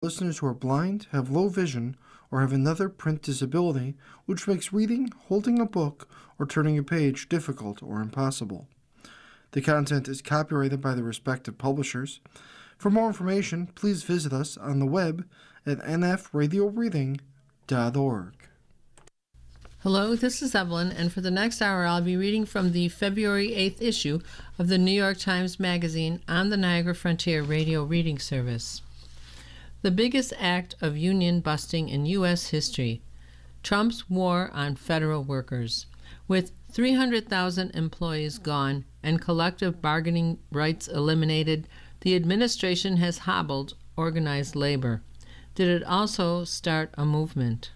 Listeners who are blind, have low vision, or have another print disability, which makes reading, holding a book, or turning a page difficult or impossible. The content is copyrighted by the respective publishers. For more information, please visit us on the web at nfradioreading.org. Hello, this is Evelyn, and for the next hour I'll be reading from the February 8th issue of the New York Times Magazine on the Niagara Frontier Radio Reading Service. The biggest act of union busting in U.S. history, Trump's war on federal workers. With 300,000 employees gone and collective bargaining rights eliminated, the administration has hobbled organized labor. Did it also start a movement?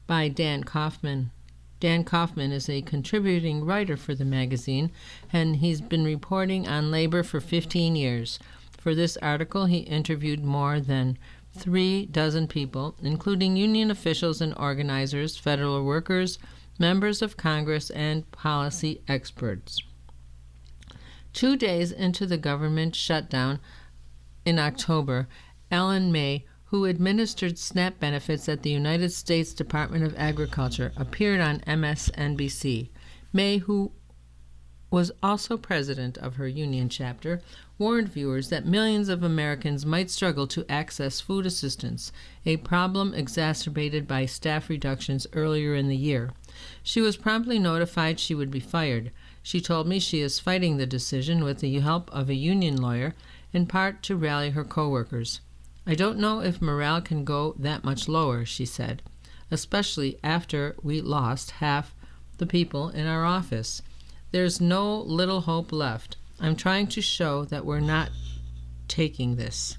By Dan Kaufman. Dan Kaufman is a contributing writer for the magazine, and he's been reporting on labor for 15 years. For this article, he interviewed more than 36 people, including union officials and organizers, federal workers, members of Congress, and policy experts. 2 days into the government shutdown in October, Ellen May, who administered SNAP benefits at the United States Department of Agriculture, appeared on MSNBC. May, who was also president of her union chapter, warned viewers that millions of Americans might struggle to access food assistance, a problem exacerbated by staff reductions earlier in the year. She was promptly notified she would be fired. She told me she is fighting the decision with the help of a union lawyer, in part to rally her coworkers. I don't know if morale can go that much lower, she said, especially after we lost half the people in our office. There's no little hope left. I'm trying to show that we're not taking this.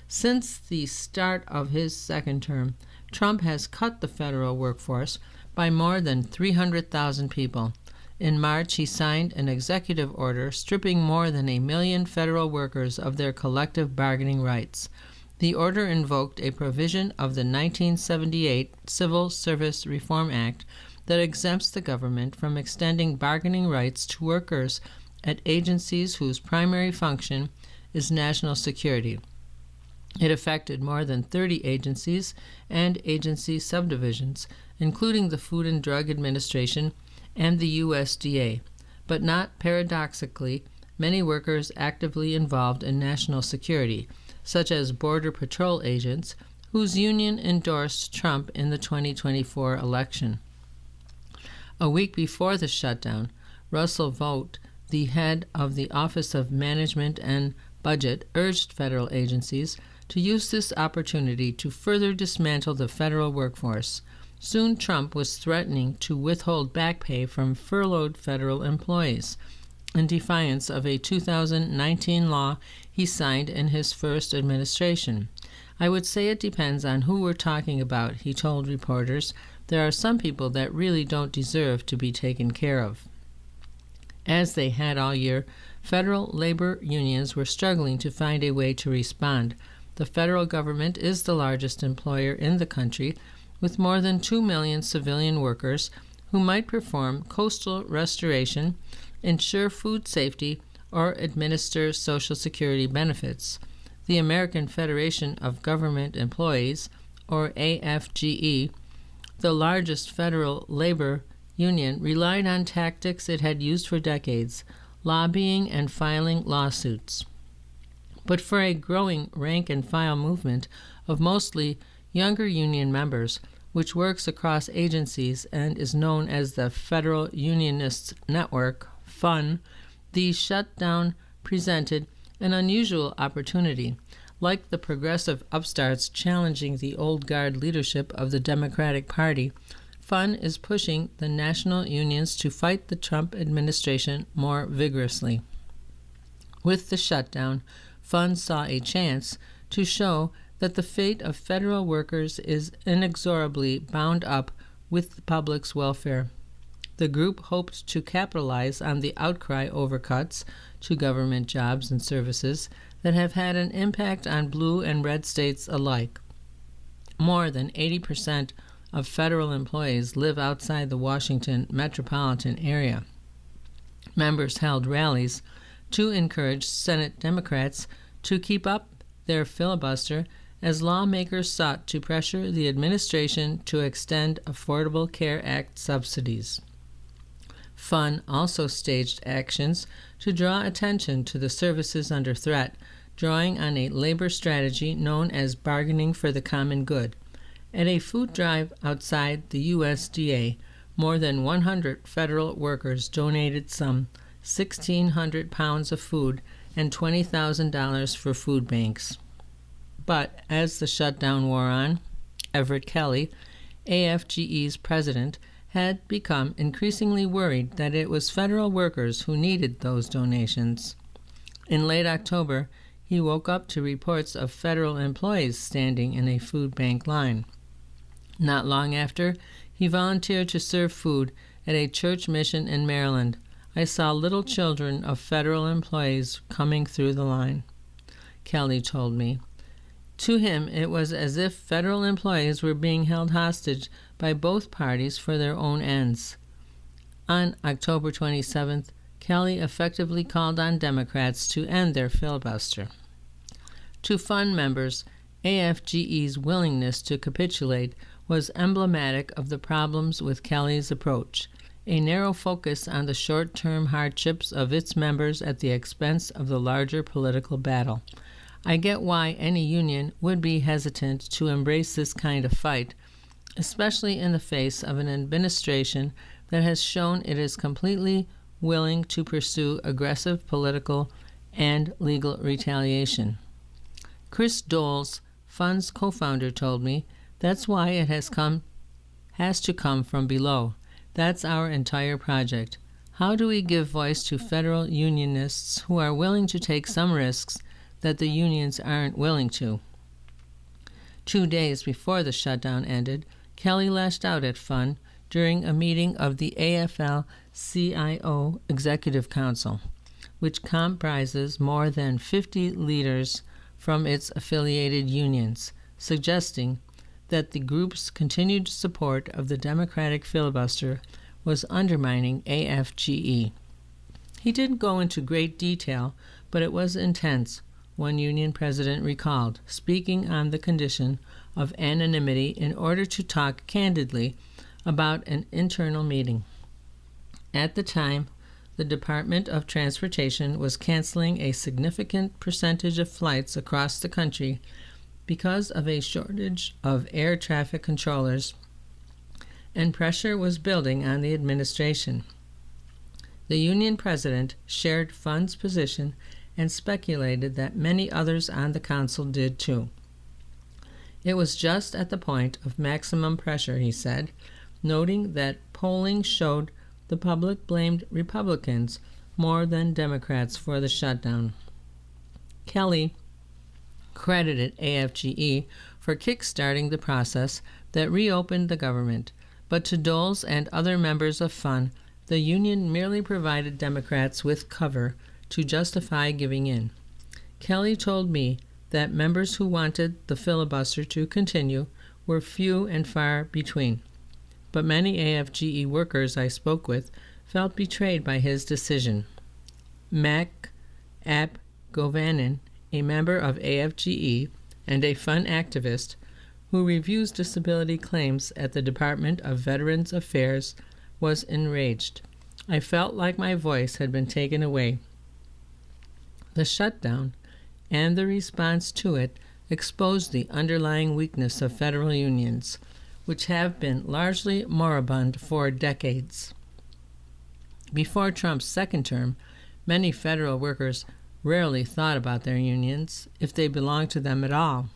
Since the start of his second term, Trump has cut the federal workforce by more than 300,000 people. In March, he signed an executive order stripping more than 1 million federal workers of their collective bargaining rights. The order invoked a provision of the 1978 Civil Service Reform Act that exempts the government from extending bargaining rights to workers at agencies whose primary function is national security. It affected more than 30 agencies and agency subdivisions, including the Food and Drug Administration and the USDA, but not paradoxically many workers actively involved in national security, such as Border Patrol agents, whose union endorsed Trump in the 2024 election. A week before the shutdown, Russell Vought, the head of the Office of Management and Budget, urged federal agencies to use this opportunity to further dismantle the federal workforce. Soon Trump was threatening to withhold back pay from furloughed federal employees, in defiance of a 2019 law he signed in his first administration. I would say it depends on who we're talking about, he told reporters. There are some people that really don't deserve to be taken care of. As they had all year, federal labor unions were struggling to find a way to respond. The federal government is the largest employer in the country, with more than 2 million civilian workers who might perform coastal restoration, ensure food safety, or administer Social Security benefits. The American Federation of Government Employees, or AFGE, the largest federal labor union, relied on tactics it had used for decades, lobbying and filing lawsuits. But for a growing rank-and-file movement of mostly younger union members, which works across agencies and is known as the Federal Unionists Network, FUN, the shutdown presented an unusual opportunity. Like the progressive upstarts challenging the old guard leadership of the Democratic Party, FUN is pushing the national unions to fight the Trump administration more vigorously. With the shutdown, FUN saw a chance to show that the fate of federal workers is inexorably bound up with the public's welfare. The group hoped to capitalize on the outcry over cuts to government jobs and services that have had an impact on blue and red states alike. More than 80% of federal employees live outside the Washington metropolitan area. Members held rallies to encourage Senate Democrats to keep up their filibuster as lawmakers sought to pressure the administration to extend Affordable Care Act subsidies. FUN also staged actions to draw attention to the services under threat, drawing on a labor strategy known as bargaining for the common good. At a food drive outside the USDA, more than 100 federal workers donated some 1,600 pounds of food and $20,000 for food banks. But as the shutdown wore on, Everett Kelly, AFGE's president, had become increasingly worried that it was federal workers who needed those donations. In late October, he woke up to reports of federal employees standing in a food bank line. Not long after, he volunteered to serve food at a church mission in Maryland. I saw little children of federal employees coming through the line, Kelly told me. To him, it was as if federal employees were being held hostage by both parties for their own ends. On October 27th, Kelly effectively called on Democrats to end their filibuster. To FUN members, AFGE's willingness to capitulate was emblematic of the problems with Kelly's approach, a narrow focus on the short-term hardships of its members at the expense of the larger political battle. I get why any union would be hesitant to embrace this kind of fight, especially in the face of an administration that has shown it is completely willing to pursue aggressive political and legal retaliation. Chris Doles, FUN's co-founder, told me, that's why it has to come from below. That's our entire project. How do we give voice to federal unionists who are willing to take some risks that the unions aren't willing to? 2 days before the shutdown ended, Kelly lashed out at FUN during a meeting of the AFL-CIO Executive Council, which comprises more than 50 leaders from its affiliated unions, suggesting that the group's continued support of the Democratic filibuster was undermining AFGE. He didn't go into great detail, but it was intense, one union president recalled, speaking on the condition of anonymity in order to talk candidly about an internal meeting. At the time, the Department of Transportation was canceling a significant percentage of flights across the country because of a shortage of air traffic controllers, and pressure was building on the administration. The union president shared FUN's position and speculated that many others on the council did too. It was just at the point of maximum pressure, he said, noting that polling showed the public blamed Republicans more than Democrats for the shutdown. Kelly credited AFGE for kick-starting the process that reopened the government, but to Doles and other members of FUN, the union merely provided Democrats with cover to justify giving in. Kelly told me that members who wanted the filibuster to continue were few and far between, but many AFGE workers I spoke with felt betrayed by his decision. Mac Ap Govanen, a member of AFGE and a FUN activist who reviews disability claims at the Department of Veterans Affairs, was enraged. I felt like my voice had been taken away. The shutdown and the response to it exposed the underlying weakness of federal unions, which have been largely moribund for decades. Before Trump's second term, many federal workers rarely thought about their unions, if they belonged to them at all.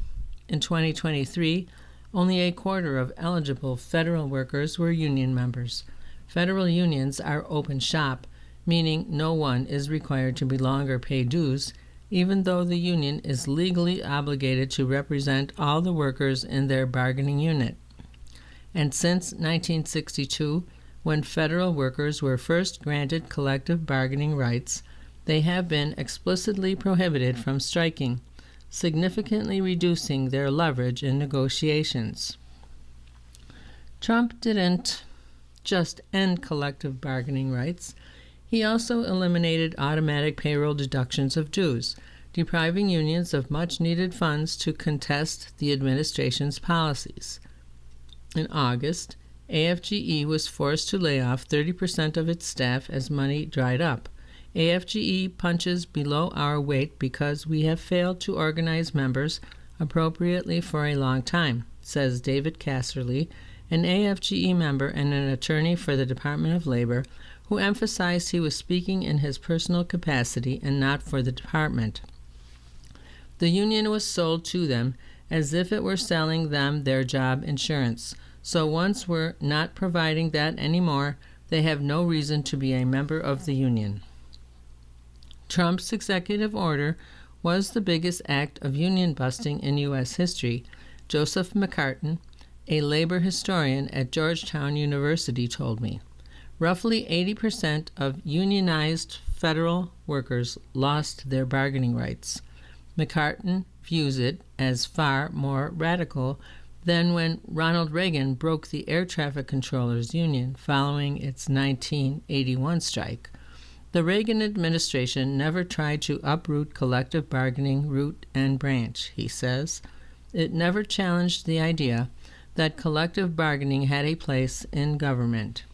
In 2023, only a quarter of eligible federal workers were union members. Federal unions are open shop, meaning no one is required to belong or pay dues, even though the union is legally obligated to represent all the workers in their bargaining unit. And since 1962, when federal workers were first granted collective bargaining rights, they have been explicitly prohibited from striking, significantly reducing their leverage in negotiations. Trump didn't just end collective bargaining rights. He also eliminated automatic payroll deductions of dues, depriving unions of much-needed funds to contest the administration's policies. In August, AFGE was forced to lay off 30% of its staff as money dried up. AFGE punches below our weight because we have failed to organize members appropriately for a long time, says David Casserly, an AFGE member and an attorney for the Department of Labor, who emphasized he was speaking in his personal capacity and not for the department. The union was sold to them as if it were selling them their job insurance. So once we're not providing that anymore, they have no reason to be a member of the union. Trump's executive order was the biggest act of union busting in U.S. history, Joseph McCartin, a labor historian at Georgetown University, told me. Roughly 80% of unionized federal workers lost their bargaining rights. McCartin views it as far more radical than when Ronald Reagan broke the air traffic controllers union following its 1981 strike. The Reagan administration never tried to uproot collective bargaining root and branch, he says. It never challenged the idea that collective bargaining had a place in government.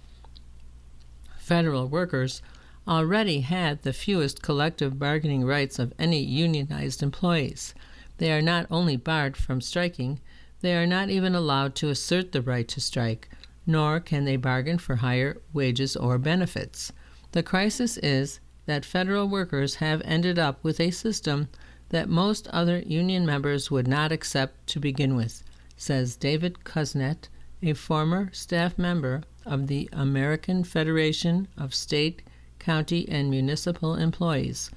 Federal workers already had the fewest collective bargaining rights of any unionized employees. They are not only barred from striking, they are not even allowed to assert the right to strike, nor can they bargain for higher wages or benefits. The crisis is that federal workers have ended up with a system that most other union members would not accept to begin with, says David Kusnet, a former staff member of the American Federation of State, County, and Municipal Employees,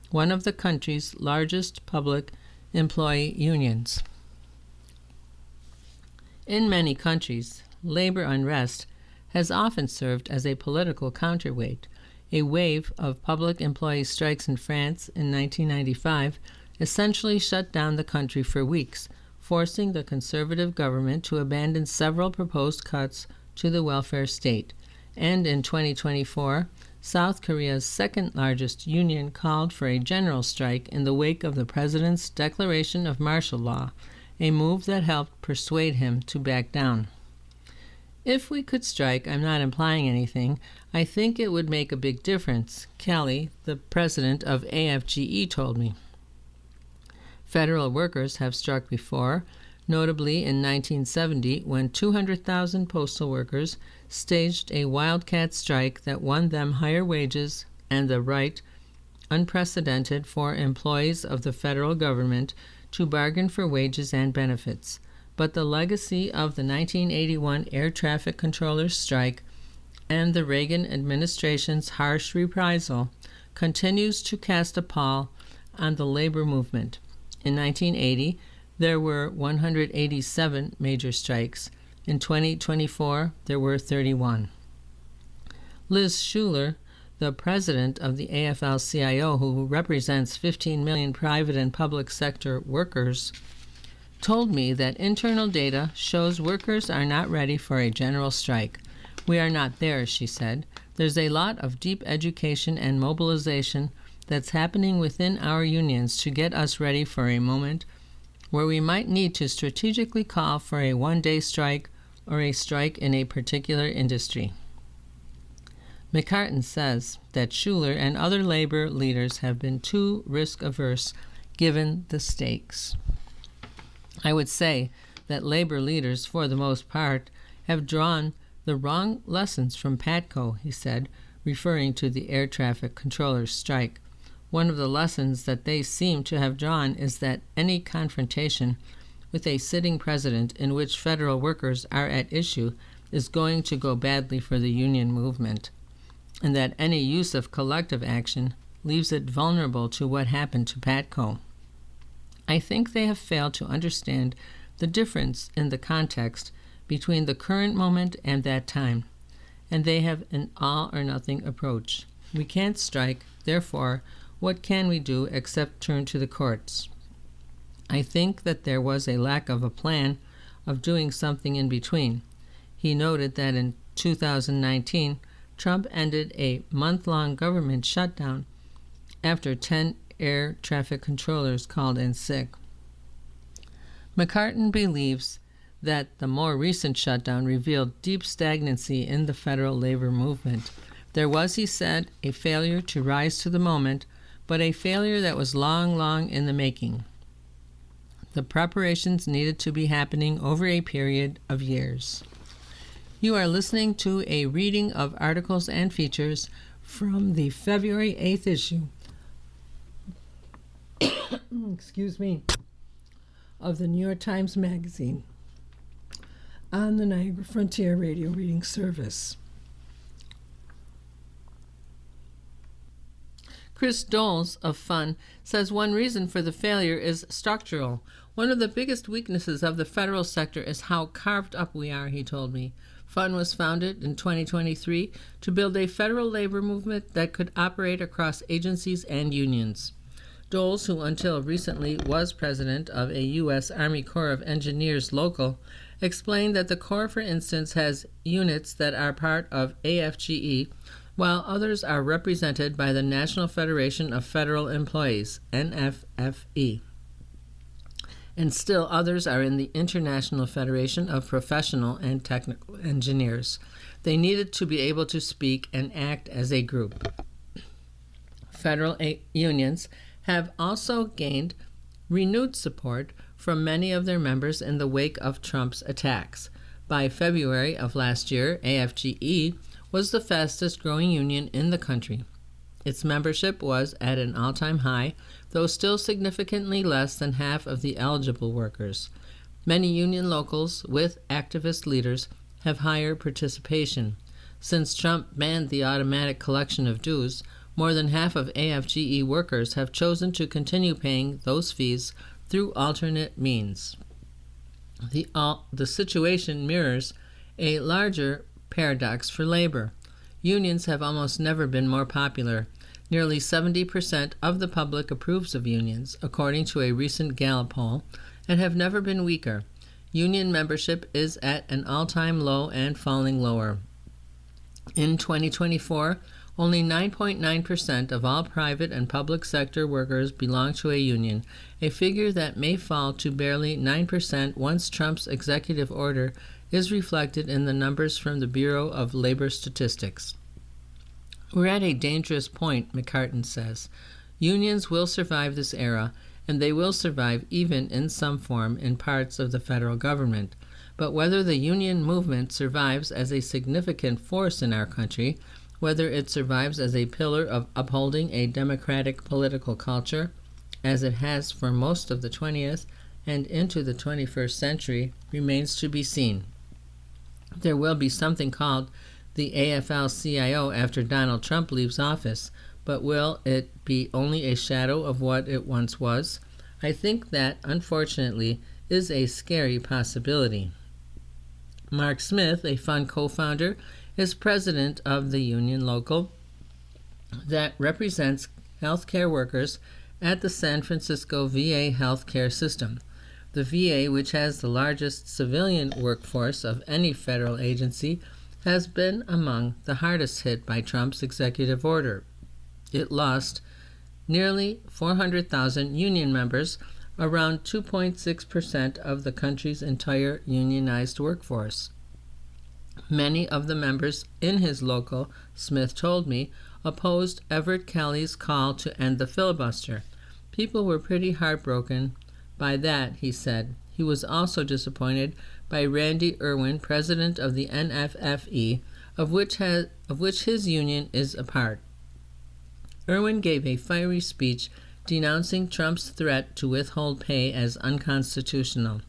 one of the country's largest public employee unions. In many countries, labor unrest has often served as a political counterweight. A wave of public employee strikes in France in 1995 essentially shut down the country for weeks, forcing the conservative government to abandon several proposed cuts to the welfare state. And in 2024, South Korea's second-largest union called for a general strike in the wake of the president's declaration of martial law, a move that helped persuade him to back down. If we could strike, I'm not implying anything, I think it would make a big difference, Kelly, the president of AFGE, told me. Federal workers have struck before, notably in 1970 when 200,000 postal workers staged a wildcat strike that won them higher wages and the right, unprecedented for employees of the federal government, to bargain for wages and benefits. But the legacy of the 1981 air traffic controllers strike and the Reagan administration's harsh reprisal continues to cast a pall on the labor movement. In 1980, there were 187 major strikes. In 2024, there were 31. Liz Schuler, the president of the AFL-CIO, who represents 15 million private and public sector workers, told me that internal data shows workers are not ready for a general strike. We are not there, she said. There's a lot of deep education and mobilization that's happening within our unions to get us ready for a moment where we might need to strategically call for a one-day strike or a strike in a particular industry. McCartin says that Schuler and other labor leaders have been too risk-averse given the stakes. I would say that labor leaders, for the most part, have drawn the wrong lessons from PATCO, he said, referring to the air traffic controllers' strike. One of the lessons that they seem to have drawn is that any confrontation with a sitting president in which federal workers are at issue is going to go badly for the union movement, and that any use of collective action leaves it vulnerable to what happened to PATCO. I think they have failed to understand the difference in the context between the current moment and that time, and they have an all-or-nothing approach. We can't strike, therefore, what can we do except turn to the courts? I think that there was a lack of a plan of doing something in between. He noted that in 2019, Trump ended a month-long government shutdown after 10 air traffic controllers called in sick. McCartan believes that the more recent shutdown revealed deep stagnancy in the federal labor movement. There was, he said, a failure to rise to the moment, but a failure that was long, long in the making. The preparations needed to be happening over a period of years. You are listening to a reading of articles and features from the February 8th issue of the New York Times Magazine on the Niagara Frontier Radio Reading Service. Chris Doles of Fun says one reason for the failure is structural. One of the biggest weaknesses of the federal sector is how carved up we are, he told me. Fun was founded in 2023 to build a federal labor movement that could operate across agencies and unions. Doles, who until recently was president of a U.S. Army Corps of Engineers local, explained that the Corps, for instance, has units that are part of AFGE, while others are represented by the National Federation of Federal Employees, NFFE. And still others are in the International Federation of Professional and Technical Engineers. They needed to be able to speak and act as a group. Federal unions have also gained renewed support from many of their members in the wake of Trump's attacks. By February of last year, AFGE was the fastest growing union in the country. Its membership was at an all-time high, though still significantly less than half of the eligible workers. Many union locals with activist leaders have higher participation. Since Trump banned the automatic collection of dues, more than half of AFGE workers have chosen to continue paying those fees through alternate means. The situation mirrors a larger paradox for labor. Unions have almost never been more popular. Nearly 70% of the public approves of unions, according to a recent Gallup poll, and have never been weaker. Union membership is at an all-time low and falling lower. In 2024, only 9.9% of all private and public sector workers belong to a union, a figure that may fall to barely 9% once Trump's executive order is reflected in the numbers from the Bureau of Labor Statistics. We're at a dangerous point, McCartan says. Unions will survive this era, and they will survive even in some form in parts of the federal government. But whether the union movement survives as a significant force in our country, whether it survives as a pillar of upholding a democratic political culture, as it has for most of the 20th and into the 21st century, remains to be seen. There will be something called the AFL-CIO after Donald Trump leaves office, but will it be only a shadow of what it once was? I think that, unfortunately, is a scary possibility. Mark Smith, a Fund co-founder, is president of the union local that represents healthcare workers at the San Francisco VA healthcare system. The VA, which has the largest civilian workforce of any federal agency, has been among the hardest hit by Trump's executive order. It lost nearly 400,000 union members, around 2.6% of the country's entire unionized workforce. Many of the members in his local, Smith told me, opposed Everett Kelly's call to end the filibuster. People were pretty heartbroken by that, he said. He was also disappointed by Randy Irwin, president of the NFFE, of which his union is a part. Irwin gave a fiery speech denouncing Trump's threat to withhold pay as unconstitutional,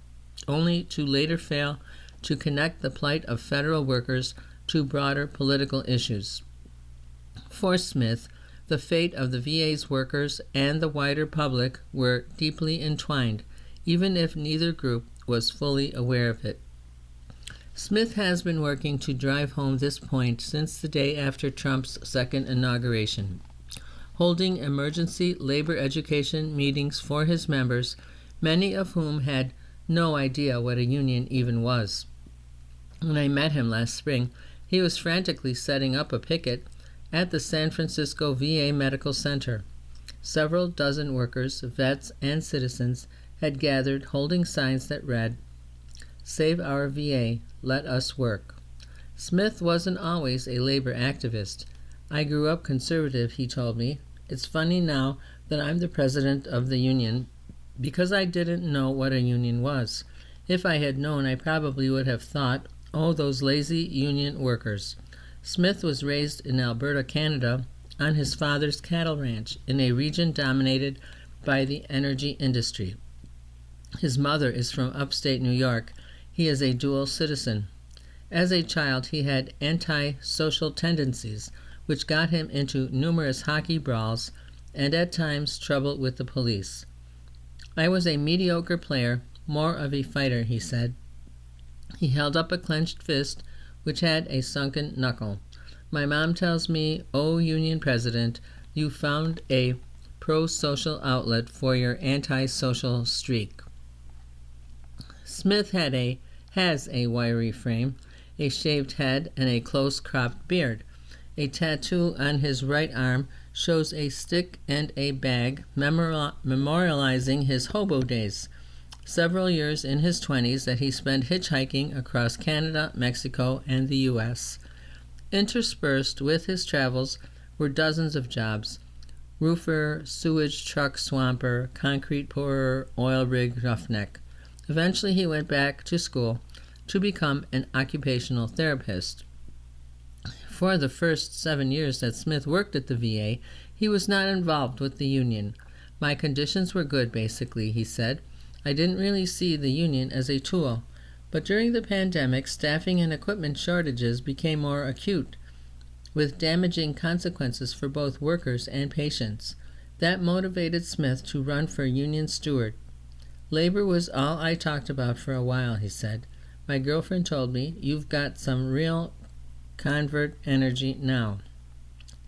only to later fail to connect the plight of federal workers to broader political issues. For Smith, the fate of the VA's workers and the wider public were deeply entwined, even if neither group was fully aware of it. Smith has been working to drive home this point since the day after Trump's second inauguration, holding emergency labor education meetings for his members, many of whom had no idea what a union even was. When I met him last spring, he was frantically setting up a picket at the San Francisco VA Medical Center. Several dozen workers, vets, and citizens had gathered holding signs that read, "Save our VA, let us work." Smith wasn't always a labor activist. "I grew up conservative," he told me. "It's funny now that I'm the president of the union because I didn't know what a union was. If I had known, I probably would have thought, oh, those lazy union workers." Smith was raised in Alberta, Canada, on his father's cattle ranch in a region dominated by the energy industry. His mother is from upstate New York. He is a dual citizen. As a child, he had anti-social tendencies, which got him into numerous hockey brawls and at times trouble with the police. "I was a mediocre player, more of a fighter," he said. He held up a clenched fist which had a sunken knuckle. "My mom tells me, oh, Union President, you found a pro-social outlet for your anti-social streak." Smith has a wiry frame, a shaved head, and a close-cropped beard. A tattoo on his right arm shows a stick and a bag, memorializing his hobo days, several years in his 20s that he spent hitchhiking across Canada, Mexico, and the U.S. Interspersed with his travels were dozens of jobs: roofer, sewage truck swamper, concrete pourer, oil rig roughneck. Eventually he went back to school to become an occupational therapist. For the first 7 years that Smith worked at the VA, he was not involved with the union. "My conditions were good, basically," he said. "I didn't really see the union as a tool. But during the pandemic, staffing and equipment shortages became more acute, with damaging consequences for both workers and patients. That motivated Smith to run for union steward. Labor was all I talked about for a while," he said. "My girlfriend told me, you've got some real convert energy now."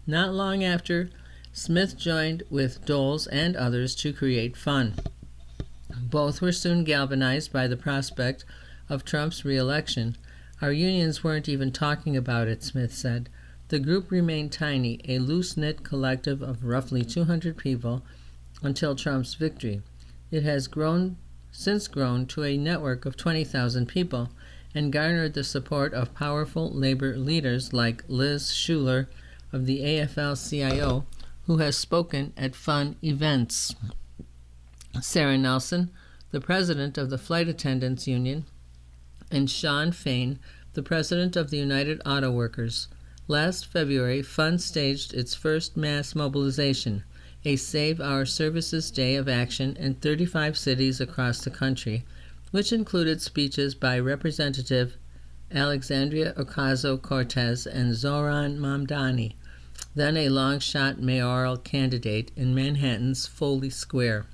Not long after, Smith joined with Doles and others to create Fun. Both were soon galvanized by the prospect of Trump's re-election. "Our unions weren't even talking about it," Smith said. The group remained tiny, a loose-knit collective of roughly 200 people, until Trump's victory. It has since grown to a network of 20,000 people and garnered the support of powerful labor leaders like Liz Schuler of the AFL-CIO, who has spoken at Fun events. Sarah Nelson, the president of the Flight Attendants Union, and Sean Fain, the president of the United Auto Workers. Last February, Fun staged its first mass mobilization, a Save Our Services Day of action in 35 cities across the country, which included speeches by Representative Alexandria Ocasio-Cortez and Zohran Mamdani, then a long-shot mayoral candidate in Manhattan's Foley Square.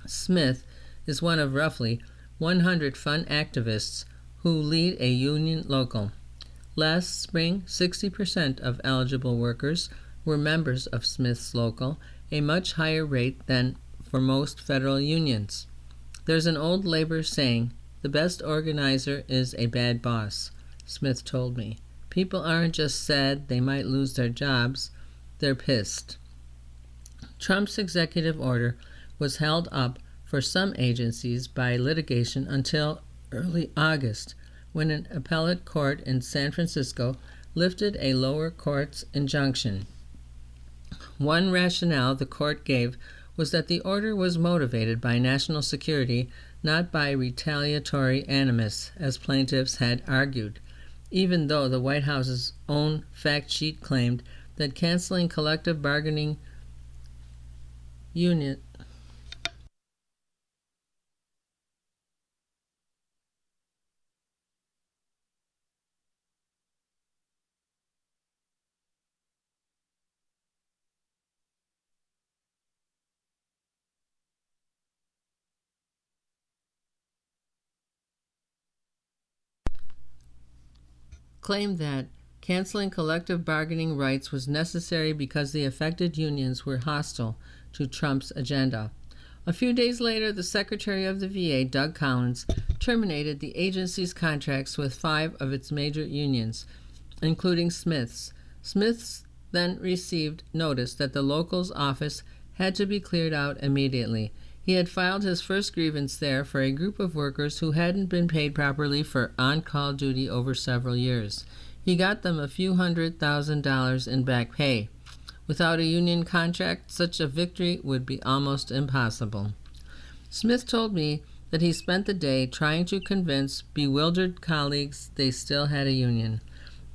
Smith is one of roughly 100 Fun activists who lead a union local. Last spring, 60% of eligible workers were members of Smith's local, a much higher rate than for most federal unions. There's an old labor saying, "The best organizer is a bad boss," Smith told me. People aren't just sad they might lose their jobs, they're pissed. Trump's executive order was held up for some agencies by litigation until early August, when an appellate court in San Francisco lifted a lower court's injunction. One rationale the court gave was that the order was motivated by national security, not by retaliatory animus, as plaintiffs had argued, even though the White House's own fact sheet claimed that canceling collective bargaining unit claimed that canceling collective bargaining rights was necessary because the affected unions were hostile to Trump's agenda. A few days later, the Secretary of the VA, Doug Collins, terminated the agency's contracts with 5 of its major unions, including Smith's. Smith's then received notice that the local's office had to be cleared out immediately. He had filed his first grievance there for a group of workers who hadn't been paid properly for on-call duty over several years. He got them a few $100,000 in back pay. Without a union contract, such a victory would be almost impossible. Smith told me that he spent the day trying to convince bewildered colleagues they still had a union.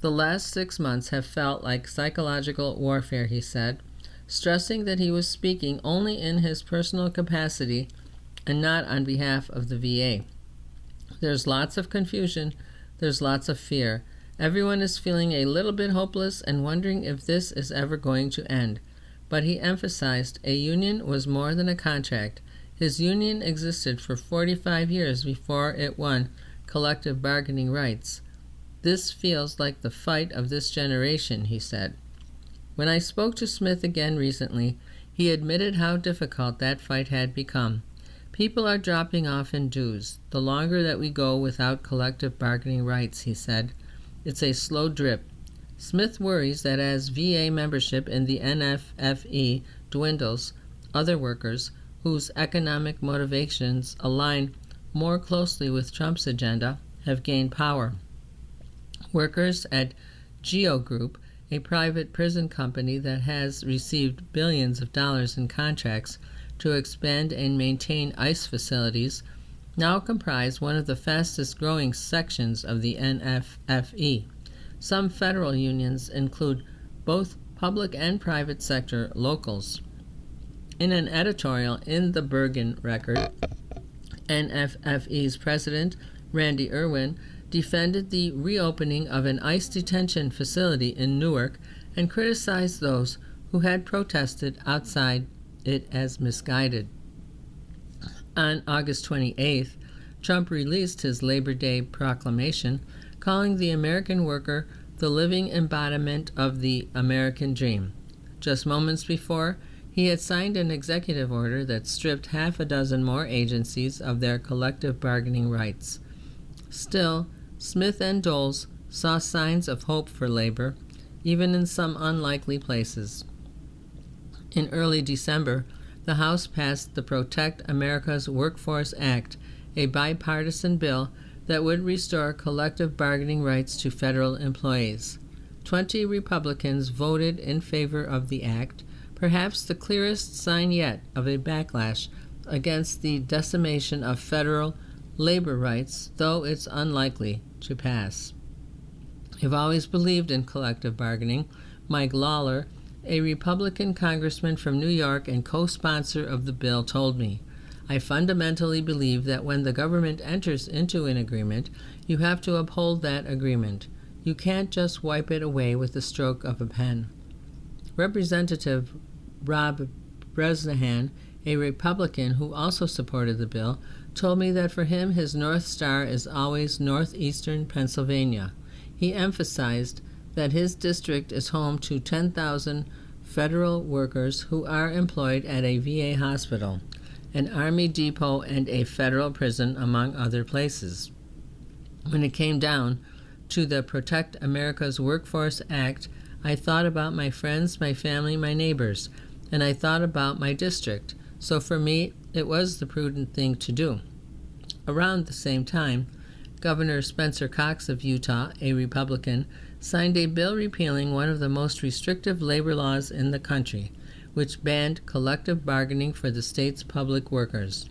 The last 6 months have felt like psychological warfare, he said, stressing that he was speaking only in his personal capacity and not on behalf of the VA. There's lots of confusion, there's lots of fear. Everyone is feeling a little bit hopeless and wondering if this is ever going to end. But he emphasized a union was more than a contract. His union existed for 45 years before it won collective bargaining rights. This feels like the fight of this generation, he said. When I spoke to Smith again recently, he admitted how difficult that fight had become. People are dropping off in dues. The longer that we go without collective bargaining rights, he said, it's a slow drip. Smith worries that as VA membership in the NFFE dwindles, other workers, whose economic motivations align more closely with Trump's agenda, have gained power. Workers at Geo Group, a private prison company that has received billions of dollars in contracts to expand and maintain ICE facilities, now comprise one of the fastest growing sections of the NFFE. Some federal unions include both public and private sector locals. In an editorial in the Bergen Record, NFFE's president, Randy Irwin, defended the reopening of an ICE detention facility in Newark and criticized those who had protested outside it as misguided. On August 28th, Trump released his Labor Day proclamation, calling the American worker the living embodiment of the American dream. Just moments before, he had signed an executive order that stripped half a dozen more agencies of their collective bargaining rights. Still, Smith and Doles saw signs of hope for labor, even in some unlikely places. In early December, the House passed the Protect America's Workforce Act, a bipartisan bill that would restore collective bargaining rights to federal employees. 20 Republicans voted in favor of the act, perhaps the clearest sign yet of a backlash against the decimation of federal labor rights, though it's unlikely to pass. I've always believed in collective bargaining. Mike Lawler, a Republican congressman from New York and co-sponsor of the bill, told me, I fundamentally believe that when the government enters into an agreement, you have to uphold that agreement. You can't just wipe it away with the stroke of a pen. Representative Rob Bresnahan, a Republican who also supported the bill, told me that for him his North Star is always northeastern Pennsylvania. He emphasized that his district is home to 10,000 federal workers who are employed at a VA hospital, an Army depot, and a federal prison, among other places. When it came down to the Protect America's Workforce Act, I thought about my friends, my family, my neighbors, and I thought about my district. So for me, it was the prudent thing to do. Around the same time, Governor Spencer Cox of Utah, a Republican, signed a bill repealing one of the most restrictive labor laws in the country, which banned collective bargaining for the state's public workers.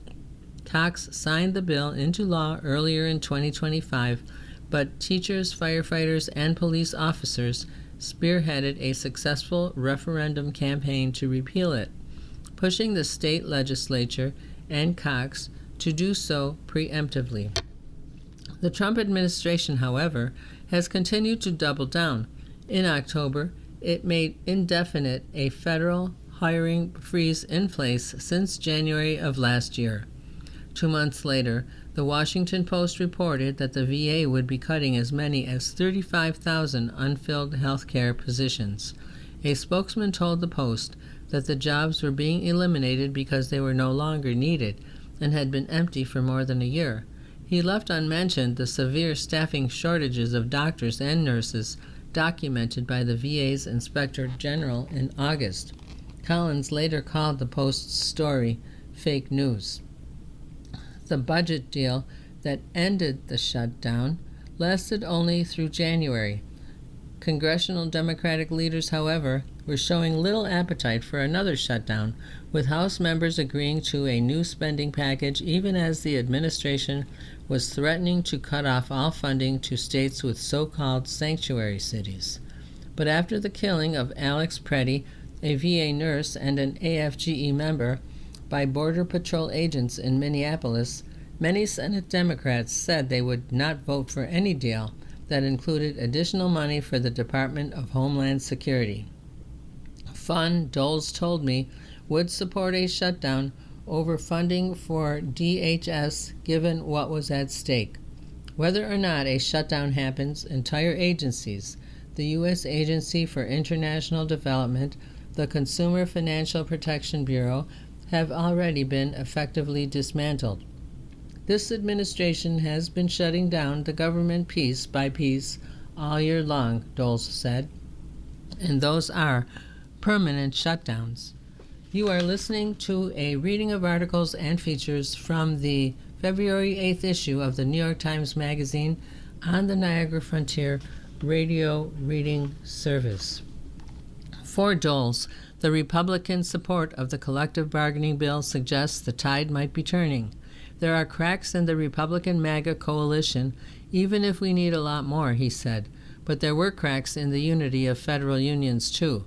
Cox signed the bill into law earlier in 2025, but teachers, firefighters, and police officers spearheaded a successful referendum campaign to repeal it, pushing the state legislature and Cox to do so preemptively. The Trump administration, however, has continued to double down. In October, it made indefinite a federal hiring freeze in place since January of last year. 2 months later, the Washington Post reported that the VA would be cutting as many as 35,000 unfilled healthcare positions. A spokesman told the Post that the jobs were being eliminated because they were no longer needed and had been empty for more than a year. He left unmentioned the severe staffing shortages of doctors and nurses documented by the VA's Inspector General in August. Collins later called the Post's story fake news. The budget deal that ended the shutdown lasted only through January. Congressional Democratic leaders, however, were showing little appetite for another shutdown, with House members agreeing to a new spending package even as the administration was threatening to cut off all funding to states with so-called sanctuary cities. But after the killing of Alex Preddy, a VA nurse and an AFGE member, by Border Patrol agents in Minneapolis, many Senate Democrats said they would not vote for any deal that additional money for the Department of Homeland Security. FUN, Doles told me, would support a shutdown over funding for DHS given what was at stake. Whether or not a shutdown happens, entire agencies, the U.S. Agency for International Development, the Consumer Financial Protection Bureau, have already been effectively dismantled. This administration has been shutting down the government piece by piece all year long, Doles said, and those are permanent shutdowns. You are listening to a reading of articles and features from the February 8th issue of the New York Times Magazine on the Niagara Frontier Radio Reading Service. For Doles, the Republican support of the collective bargaining bill suggests the tide might be turning. There are cracks in the Republican MAGA coalition, even if we need a lot more, he said. But there were cracks in the unity of federal unions, too.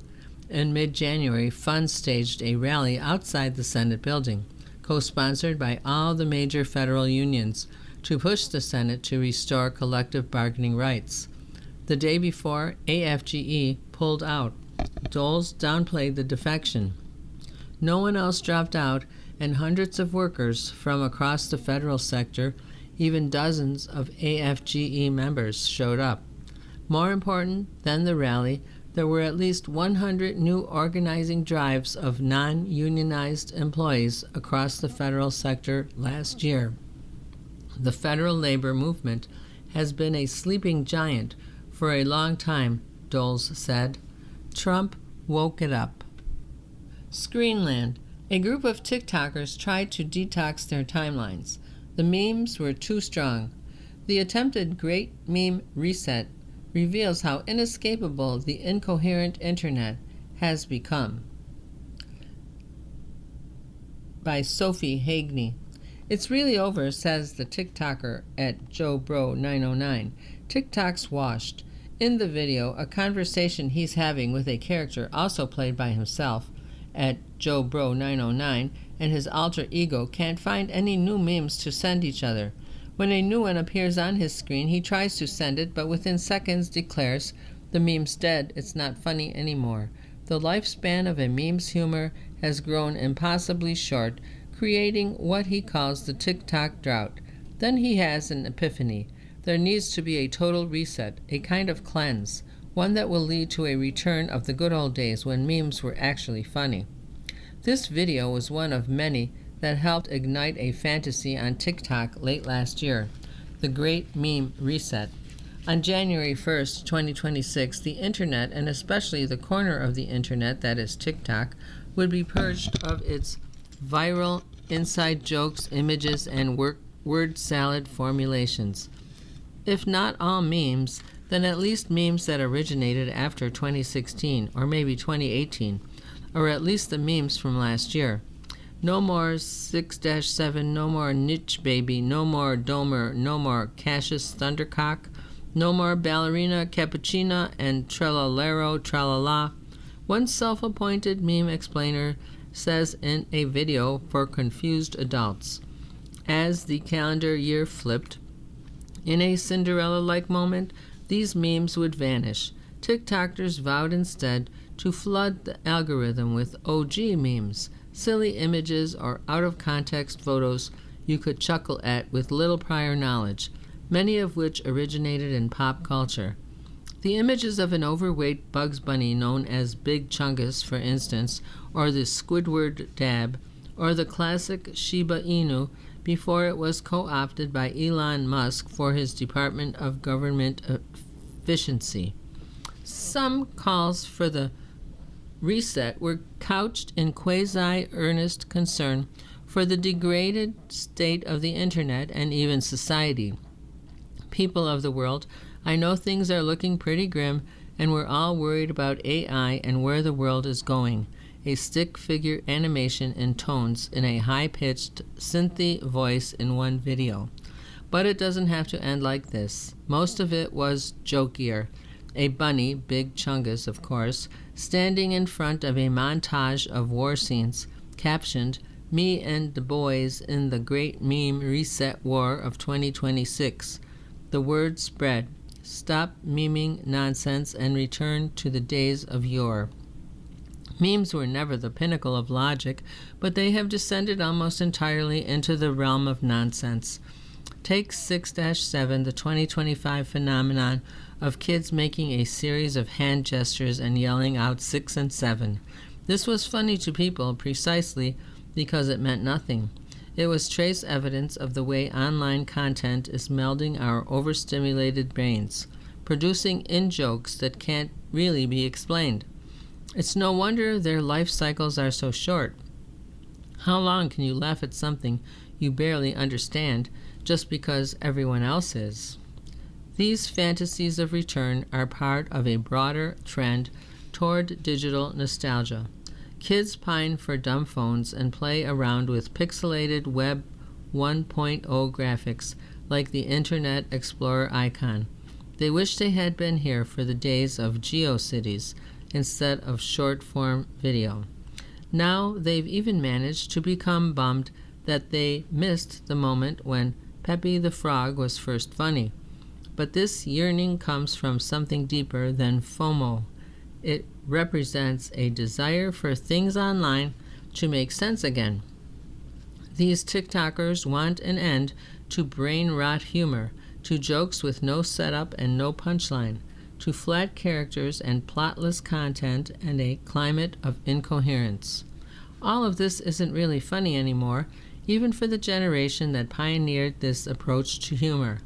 In mid-January, FUN staged a rally outside the Senate building, co-sponsored by all the major federal unions, to push the Senate to restore collective bargaining rights. The day before, AFGE pulled out. Doles downplayed the defection. No one else dropped out, and hundreds of workers from across the federal sector, even dozens of AFGE members, showed up. More important than the rally, there were at least 100 new organizing drives of non-unionized employees across the federal sector last year. The federal labor movement has been a sleeping giant for a long time, Doles said. Trump woke it up. Screenland. A group of TikTokers tried to detox their timelines. The memes were too strong. The attempted Great Meme Reset reveals how inescapable the incoherent internet has become. By Sophie Hagney. It's really over, says the TikToker at JoeBro909. TikTok's washed. In the video, a conversation he's having with a character also played by himself at JoeBro909 and his alter ego can't find any new memes to send each other. When a new one appears on his screen, he tries to send it, but within seconds declares, "The meme's dead, it's not funny anymore." The lifespan of a meme's humor has grown impossibly short, creating what he calls the TikTok drought. Then he has an epiphany. There needs to be a total reset, a kind of cleanse, one that will lead to a return of the good old days when memes were actually funny. This video was one of many that helped ignite a fantasy on TikTok late last year, the Great Meme Reset. On January 1st, 2026, the internet, and especially the corner of the internet that is TikTok, would be purged of its viral inside jokes, images, and word salad formulations. If not all memes, then at least memes that originated after 2016 or maybe 2018, or at least the memes from last year. No more 6-7, no more Niche Baby, no more Domer, no more Cassius Thundercock, no more Ballerina Cappuccina and Trallalero Tralala. One self-appointed meme explainer says in a video for confused adults. As the calendar year flipped, in a Cinderella-like moment, these memes would vanish. TikTokers vowed instead to flood the algorithm with OG memes, silly images or out-of-context photos you could chuckle at with little prior knowledge, many of which originated in pop culture. The images of an overweight Bugs Bunny known as Big Chungus, for instance, or the Squidward dab, or the classic Shiba Inu before it was co-opted by Elon Musk for his Department of Government Efficiency. Some calls for the reset were couched in quasi-earnest concern for the degraded state of the internet and even society. People of the world, I know things are looking pretty grim, and we're all worried about AI and where the world is going. A stick figure animation in tones in a high-pitched, synthy voice in one video. But it doesn't have to end like this. Most of it was jokier. A bunny, Big Chungus of course, standing in front of a montage of war scenes, captioned, "Me and the boys in the great meme reset war of 2026. The word spread. Stop memeing nonsense and return to the days of yore." Memes were never the pinnacle of logic, but they have descended almost entirely into the realm of nonsense. Take 6-7, the 2025 phenomenon of kids making a series of hand gestures and yelling out 6 and 7. This was funny to people precisely because it meant nothing. It was trace evidence of the way online content is melding our overstimulated brains, producing in-jokes that can't really be explained. It's no wonder their life cycles are so short. How long can you laugh at something you barely understand just because everyone else is? These fantasies of return are part of a broader trend toward digital nostalgia. Kids pine for dumb phones and play around with pixelated Web 1.0 graphics like the Internet Explorer icon. They wish they had been here for the days of GeoCities instead of short-form video. Now they've even managed to become bummed that they missed the moment when Pepe the Frog was first funny. But this yearning comes from something deeper than FOMO. It represents a desire for things online to make sense again. These TikTokers want an end to brain rot humor, to jokes with no setup and no punchline, to flat characters and plotless content and a climate of incoherence. All of this isn't really funny anymore, even for the generation that pioneered this approach to humor.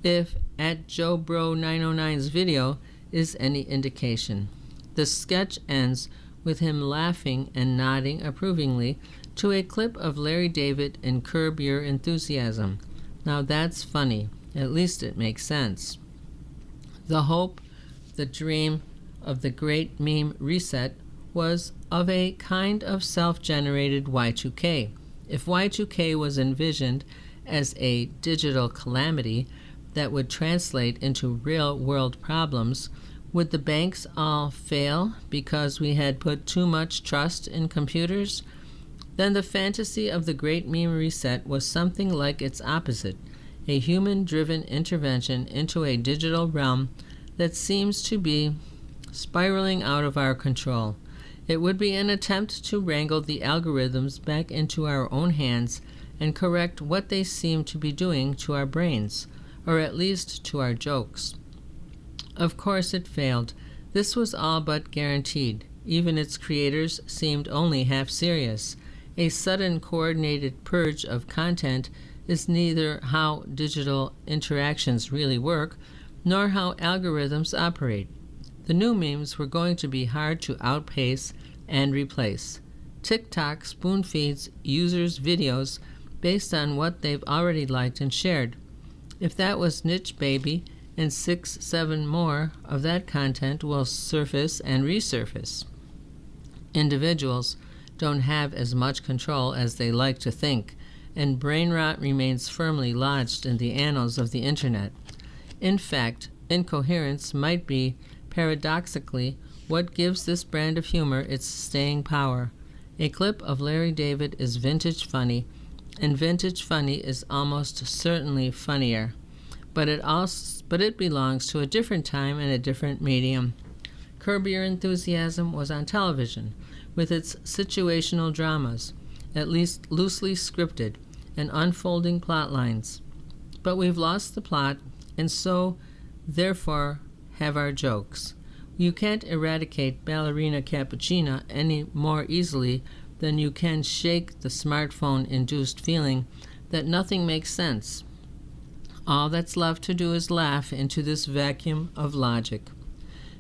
If at JoeBro909's video is any indication, the sketch ends with him laughing and nodding approvingly to a clip of Larry David in Curb Your Enthusiasm. Now that's funny. At least it makes sense. The hope, the dream of the great meme reset was of a kind of self-generated Y2K. If Y2K was envisioned as a digital calamity that would translate into real-world problems, would the banks all fail because we had put too much trust in computers? Then the fantasy of the great meme reset was something like its opposite, a human-driven intervention into a digital realm that seems to be spiraling out of our control. It would be an attempt to wrangle the algorithms back into our own hands and correct what they seem to be doing to our brains, or at least to our jokes. Of course it failed. This was all but guaranteed. Even its creators seemed only half serious. A sudden coordinated purge of content is neither how digital interactions really work, nor how algorithms operate. The new memes were going to be hard to outpace and replace. TikTok spoon feeds users videos based on what they've already liked and shared. If that was niche baby, and 6-7 more of that content will surface and resurface. Individuals don't have as much control as they like to think, and brain rot remains firmly lodged in the annals of the internet. In fact, incoherence might be, paradoxically, what gives this brand of humor its staying power. A clip of Larry David is vintage funny, and vintage funny is almost certainly funnier. But it belongs to a different time and a different medium. Curb Your Enthusiasm was on television, with its situational dramas, at least loosely scripted, and unfolding plot lines. But we've lost the plot, and so, therefore, have our jokes. You can't eradicate Ballerina Cappuccina any more easily than you can shake the smartphone-induced feeling that nothing makes sense. All that's left to do is laugh into this vacuum of logic.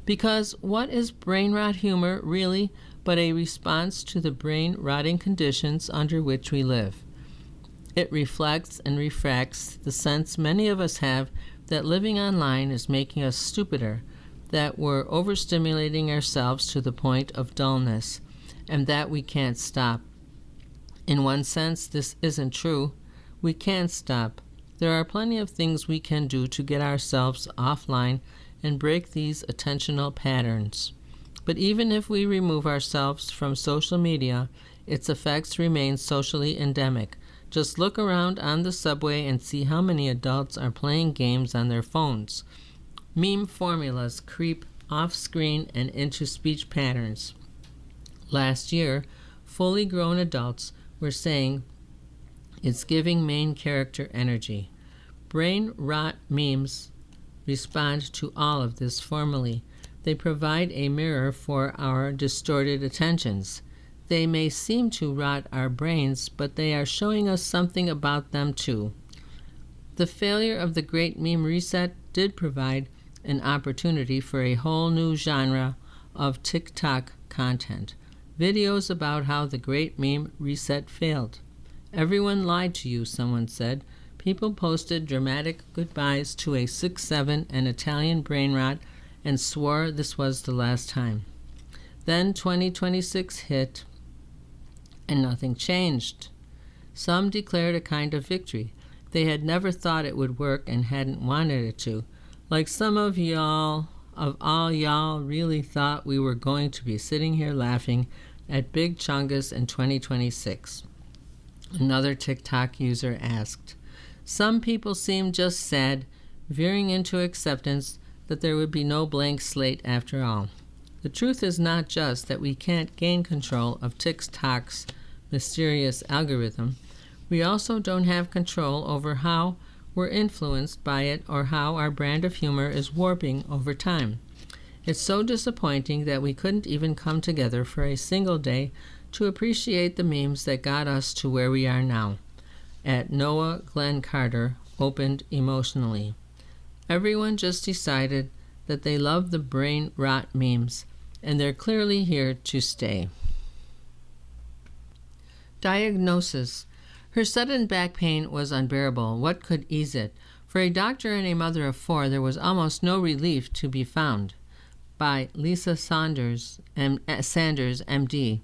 Because what is brain rot humor really but a response to the brain rotting conditions under which we live? It reflects and refracts the sense many of us have that living online is making us stupider, that we're overstimulating ourselves to the point of dullness, and that we can't stop. In one sense, this isn't true. We can't stop. There are plenty of things we can do to get ourselves offline and break these attentional patterns. But even if we remove ourselves from social media, its effects remain socially endemic. Just look around on the subway and see how many adults are playing games on their phones. Meme formulas creep off-screen and into speech patterns. Last year, fully grown adults were saying it's giving main character energy. Brain rot memes respond to all of this formally. They provide a mirror for our distorted attentions. They may seem to rot our brains, but they are showing us something about them too. The failure of the Great Meme Reset did provide an opportunity for a whole new genre of TikTok content. Videos about how the Great Meme Reset failed. Everyone lied to you, someone said. People posted dramatic goodbyes to a 6'7" and Italian brain rot and swore this was the last time. Then 2026 hit, and nothing changed. Some declared a kind of victory. They had never thought it would work and hadn't wanted it to. Like some of all y'all really thought we were going to be sitting here laughing at Big Chungus in 2026. Another TikTok user asked. Some people seemed just sad, veering into acceptance that there would be no blank slate after all. The truth is not just that we can't gain control of TikTok's mysterious algorithm. We also don't have control over how we're influenced by it or how our brand of humor is warping over time. It's so disappointing that we couldn't even come together for a single day to appreciate the memes that got us to where we are now. At Noah Glenn Carter opened emotionally. Everyone just decided that they love the brain rot memes, and they're clearly here to stay. Diagnosis. Her sudden back pain was unbearable. What could ease it? For a doctor and a mother of 4, there was almost no relief to be found. By Lisa Sanders, MD.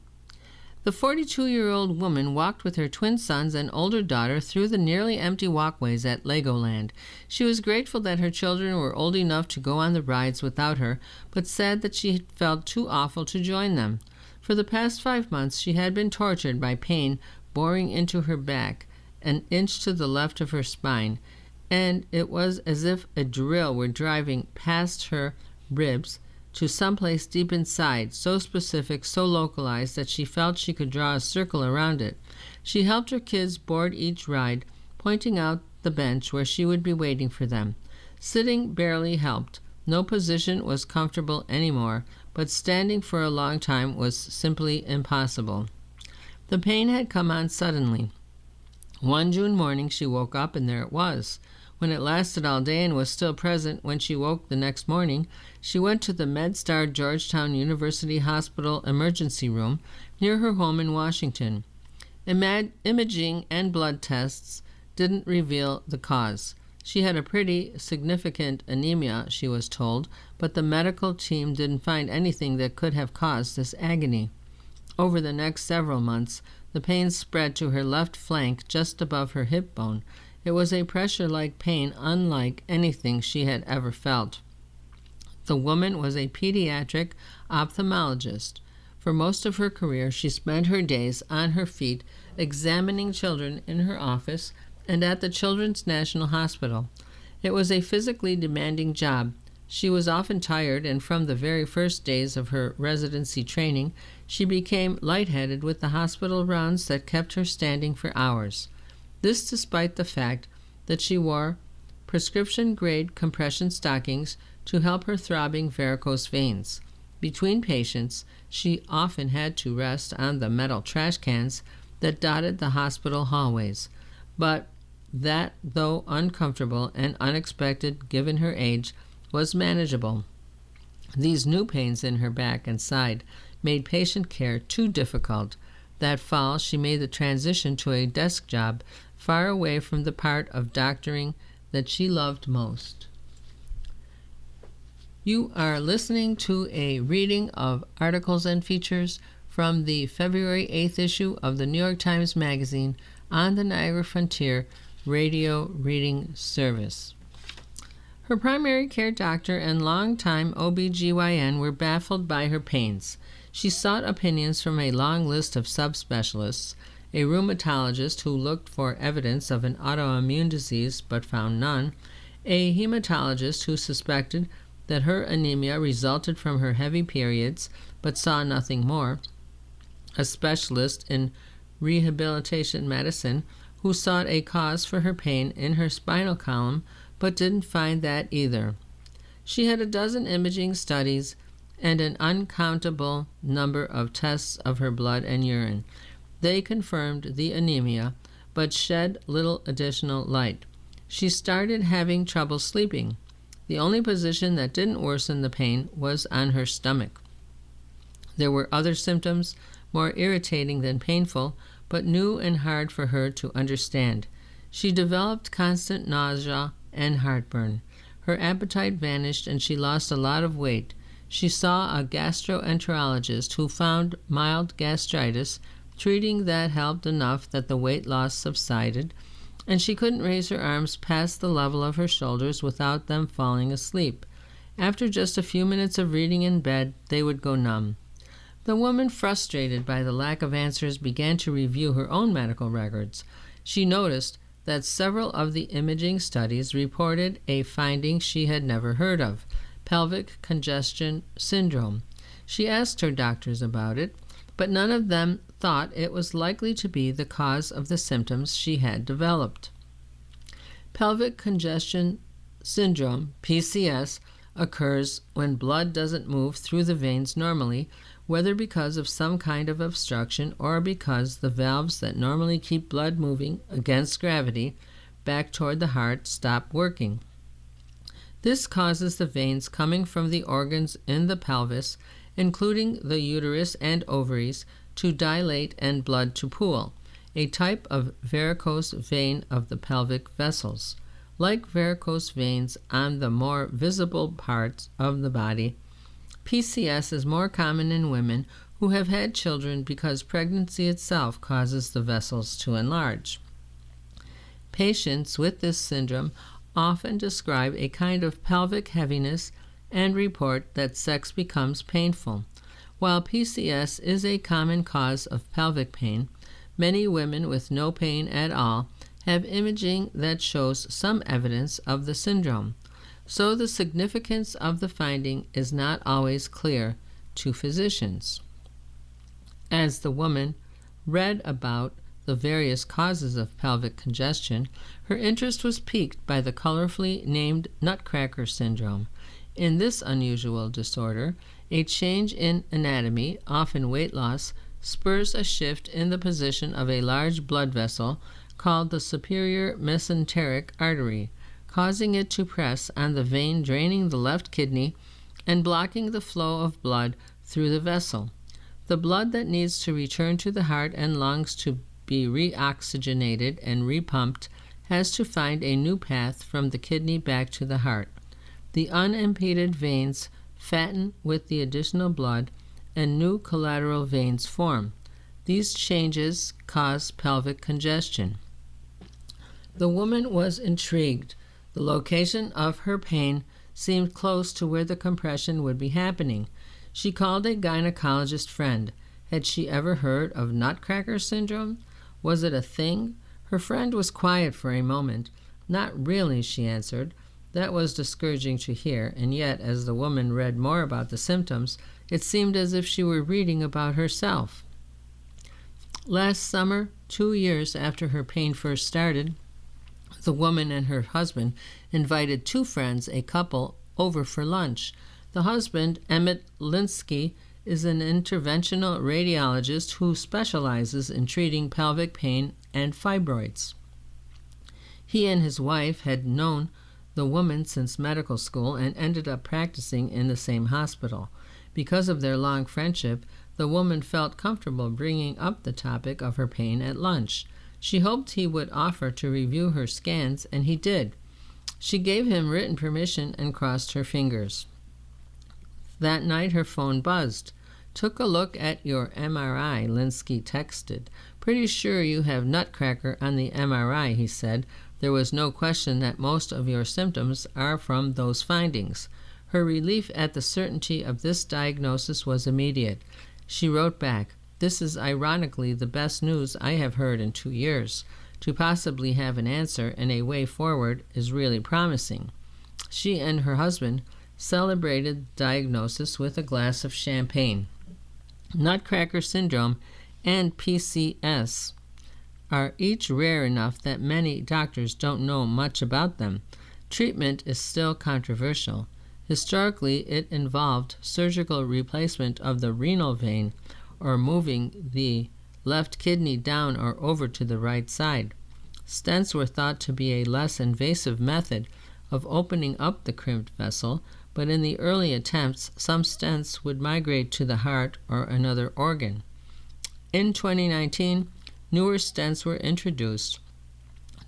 The 42-year-old woman walked with her twin sons and older daughter through the nearly empty walkways at Legoland. She was grateful that her children were old enough to go on the rides without her, but said that she felt too awful to join them. For the past 5 months, she had been tortured by pain boring into her back, an inch to the left of her spine, and it was as if a drill were driving past her ribs to someplace deep inside, so specific, so localized that she felt she could draw a circle around it. She helped her kids board each ride, pointing out the bench where she would be waiting for them. Sitting barely helped. No position was comfortable anymore, but standing for a long time was simply impossible. The pain had come on suddenly. One June morning she woke up and there it was. When it lasted all day and was still present when she woke the next morning, she went to the MedStar Georgetown University Hospital emergency room near her home in Washington. Imaging and blood tests didn't reveal the cause. She had a pretty significant anemia, she was told, but the medical team didn't find anything that could have caused this agony. Over the next several months, the pain spread to her left flank just above her hip bone. It was a pressure-like pain unlike anything she had ever felt. The woman was a pediatric ophthalmologist. For most of her career, she spent her days on her feet examining children in her office and at the Children's National Hospital. It was a physically demanding job. She was often tired, and from the very first days of her residency training, she became lightheaded with the hospital rounds that kept her standing for hours. This despite the fact that she wore prescription-grade compression stockings to help her throbbing varicose veins. Between patients, she often had to rest on the metal trash cans that dotted the hospital hallways. But that, though uncomfortable and unexpected given her age, was manageable. These new pains in her back and side made patient care too difficult. That fall, she made the transition to a desk job far away from the part of doctoring that she loved most. You are listening to a reading of articles and features from the February 8th issue of the New York Times Magazine on the Niagara Frontier Radio Reading Service. Her primary care doctor and longtime OB/GYN were baffled by her pains. She sought opinions from a long list of subspecialists, a rheumatologist who looked for evidence of an autoimmune disease but found none, a hematologist who suspected that her anemia resulted from her heavy periods but saw nothing more, a specialist in rehabilitation medicine who sought a cause for her pain in her spinal column but didn't find that either. She had a dozen imaging studies and an uncountable number of tests of her blood and urine. They confirmed the anemia but shed little additional light. She started having trouble sleeping. The only position that didn't worsen the pain was on her stomach. There were other symptoms, more irritating than painful, but new and hard for her to understand. She developed constant nausea and heartburn. Her appetite vanished and she lost a lot of weight. She saw a gastroenterologist who found mild gastritis. Treating that helped enough that the weight loss subsided, and she couldn't raise her arms past the level of her shoulders without them falling asleep. After just a few minutes of reading in bed, they would go numb. The woman, frustrated by the lack of answers, began to review her own medical records. She noticed that several of the imaging studies reported a finding she had never heard of: pelvic congestion syndrome. She asked her doctors about it, but none of them thought it was likely to be the cause of the symptoms she had developed. Pelvic congestion syndrome, PCS, occurs when blood doesn't move through the veins normally, whether because of some kind of obstruction or because the valves that normally keep blood moving against gravity back toward the heart stop working. This causes the veins coming from the organs in the pelvis, including the uterus and ovaries, to dilate and blood to pool, a type of varicose vein of the pelvic vessels. Like varicose veins on the more visible parts of the body, PCS is more common in women who have had children because pregnancy itself causes the vessels to enlarge. Patients with this syndrome often describe a kind of pelvic heaviness and report that sex becomes painful. While PCS is a common cause of pelvic pain, many women with no pain at all have imaging that shows some evidence of the syndrome. So the significance of the finding is not always clear to physicians. As the woman read about the various causes of pelvic congestion, her interest was piqued by the colorfully named nutcracker syndrome. In this unusual disorder, a change in anatomy, often weight loss, spurs a shift in the position of a large blood vessel called the superior mesenteric artery, causing it to press on the vein draining the left kidney and blocking the flow of blood through the vessel. The blood that needs to return to the heart and lungs to be reoxygenated and repumped has to find a new path from the kidney back to the heart. The unimpeded veins fatten with the additional blood, and new collateral veins form. These changes cause pelvic congestion. The woman was intrigued. The location of her pain seemed close to where the compression would be happening. She called a gynecologist friend. Had she ever heard of nutcracker syndrome? Was it a thing? Her friend was quiet for a moment. Not really, she answered. That was discouraging to hear, and yet, as the woman read more about the symptoms, it seemed as if she were reading about herself. Last summer, 2 years after her pain first started, the woman and her husband invited 2 friends, a couple, over for lunch. The husband, Emmett Linsky, is an interventional radiologist who specializes in treating pelvic pain and fibroids. He and his wife had known the woman since medical school and ended up practicing in the same hospital. Because of their long friendship, the woman felt comfortable bringing up the topic of her pain at lunch. She hoped he would offer to review her scans, and he did. She gave him written permission and crossed her fingers. That night her phone buzzed. "Took a look at your MRI," Linsky texted. "Pretty sure you have nutcracker on the MRI," he said. "There was no question that most of your symptoms are from those findings." Her relief at the certainty of this diagnosis was immediate. She wrote back, "This is ironically the best news I have heard in 2 years. To possibly have an answer and a way forward is really promising." She and her husband celebrated the diagnosis with a glass of champagne. Nutcracker syndrome and PCS are each rare enough that many doctors don't know much about them. Treatment is still controversial. Historically, it involved surgical replacement of the renal vein or moving the left kidney down or over to the right side. Stents were thought to be a less invasive method of opening up the crimped vessel, but in the early attempts, some stents would migrate to the heart or another organ. In 2019, newer stents were introduced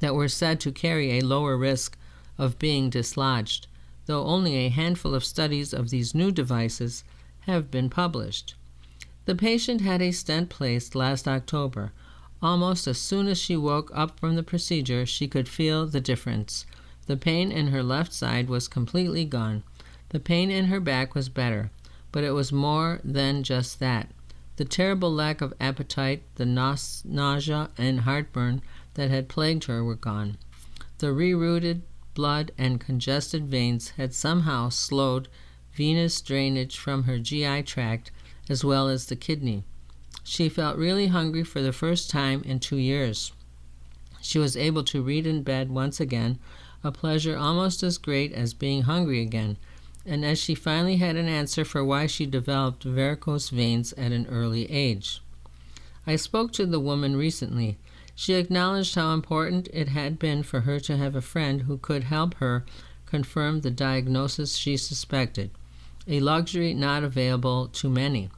that were said to carry a lower risk of being dislodged, though only a handful of studies of these new devices have been published. The patient had a stent placed last October. Almost as soon as she woke up from the procedure, she could feel the difference. The pain in her left side was completely gone. The pain in her back was better, but it was more than just that. The terrible lack of appetite, the nausea and heartburn that had plagued her were gone. The rerouted blood and congested veins had somehow slowed venous drainage from her GI tract as well as the kidney. She felt really hungry for the first time in 2 years. She was able to read in bed once again, a pleasure almost as great as being hungry again, and as she finally had an answer for why she developed varicose veins at an early age. I spoke to the woman recently. She acknowledged how important it had been for her to have a friend who could help her confirm the diagnosis she suspected, a luxury not available to many.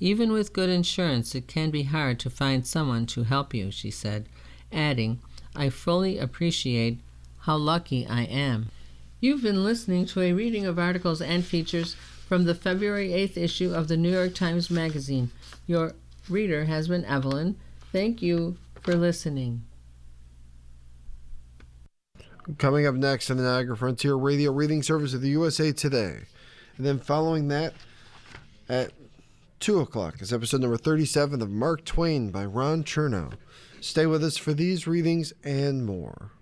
"Even with good insurance, it can be hard to find someone to help you," she said, adding, "I fully appreciate how lucky I am." You've been listening to a reading of articles and features from the February 8th issue of the New York Times Magazine. Your reader has been Evelyn. Thank you for listening. Coming up next on the Niagara Frontier Radio Reading Service of the USA Today. And then following that at 2 o'clock is episode number 37 of Mark Twain by Ron Chernow. Stay with us for these readings and more.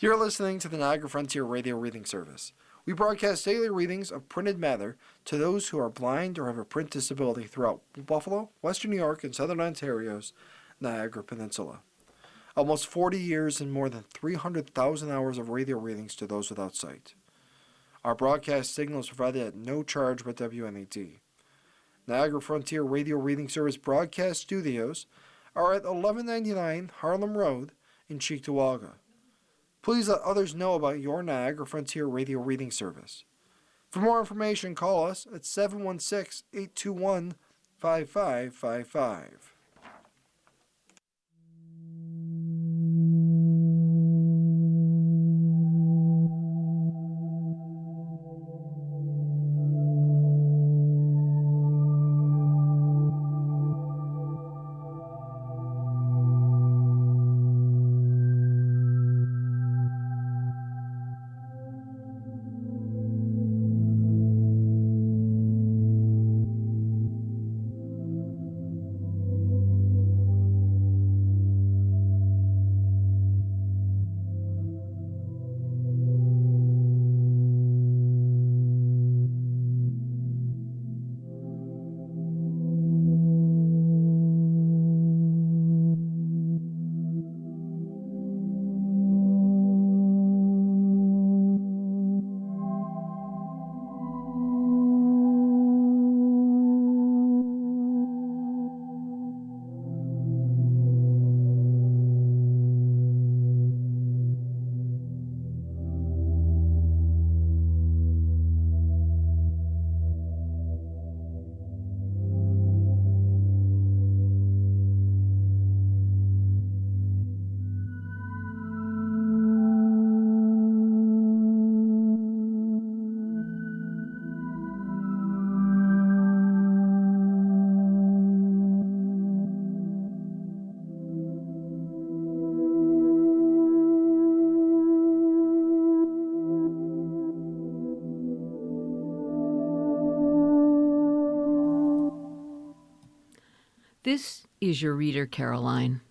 You're listening to the Niagara Frontier Radio Reading Service. We broadcast daily readings of printed matter to those who are blind or have a print disability throughout Buffalo, Western New York, and Southern Ontario's Niagara Peninsula. Almost 40 years and more than 300,000 hours of radio readings to those without sight. Our broadcast signal is provided at no charge by WNET. Niagara Frontier Radio Reading Service broadcast studios are at 1199 Harlem Road in Cheektowaga. Please let others know about your Niagara Frontier Radio Reading Service. For more information, call us at 716-821-5555. This is your reader, Caroline.